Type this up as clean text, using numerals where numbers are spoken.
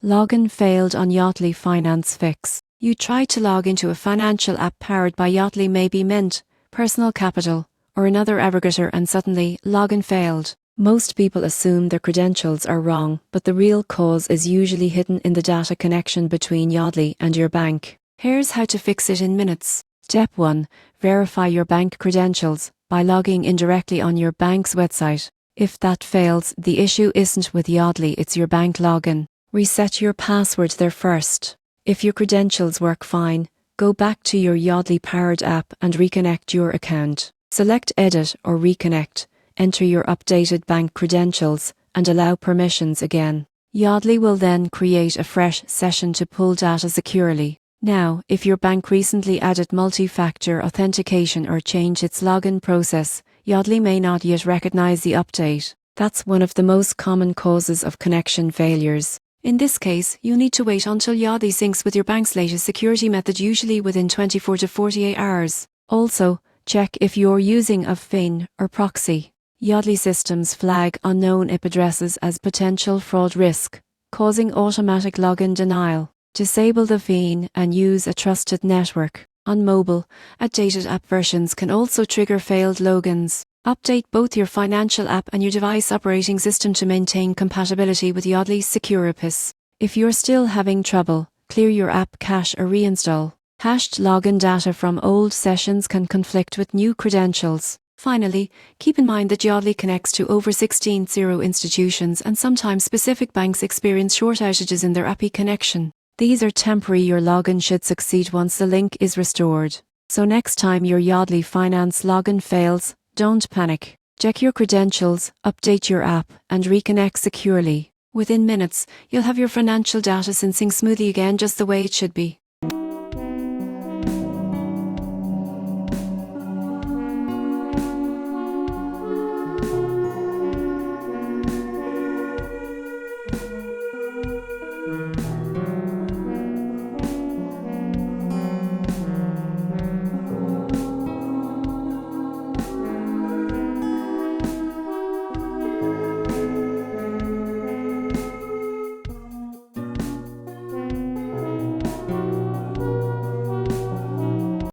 Login failed on Yodlee Finance Fix. You tried to log into a financial app powered by Yodlee, maybe Mint, Personal Capital, or another aggregator, and suddenly login failed. Most people assume their credentials are wrong, but the real cause is usually hidden in the data connection between Yodlee and your bank. Here's how to fix it in minutes. Step 1. Verify your bank credentials by logging in directly on your bank's website. If that fails, the issue isn't with Yodlee, it's your bank login. Reset your password there first. If your credentials work fine, go back to your Yodlee-powered app and reconnect your account. Select Edit or Reconnect, enter your updated bank credentials, and allow permissions again. Yodlee will then create a fresh session to pull data securely. Now, if your bank recently added multi-factor authentication or changed its login process, Yodlee may not yet recognize the update. That's one of the most common causes of connection failures. In this case, you need to wait until Yodlee syncs with your bank's latest security method, usually within 24 to 48 hours. Also, check if you're using a VPN or proxy. Yodlee systems flag unknown IP addresses as potential fraud risk, causing automatic login denial. Disable the VPN and use a trusted network. On mobile, outdated app versions can also trigger failed logins. Update both your financial app and your device operating system to maintain compatibility with Yodlee's secure IPs. If you're still having trouble, clear your app cache or reinstall. Hashed login data from old sessions can conflict with new credentials. Finally, keep in mind that Yodlee connects to over 16 institutions, and sometimes specific banks experience short outages in their API connection. These are temporary. Your login should succeed once the link is restored. So next time your Yodlee Finance login fails, don't panic. Check your credentials, update your app, and reconnect securely. Within minutes, you'll have your financial data syncing smoothly again, just the way it should be.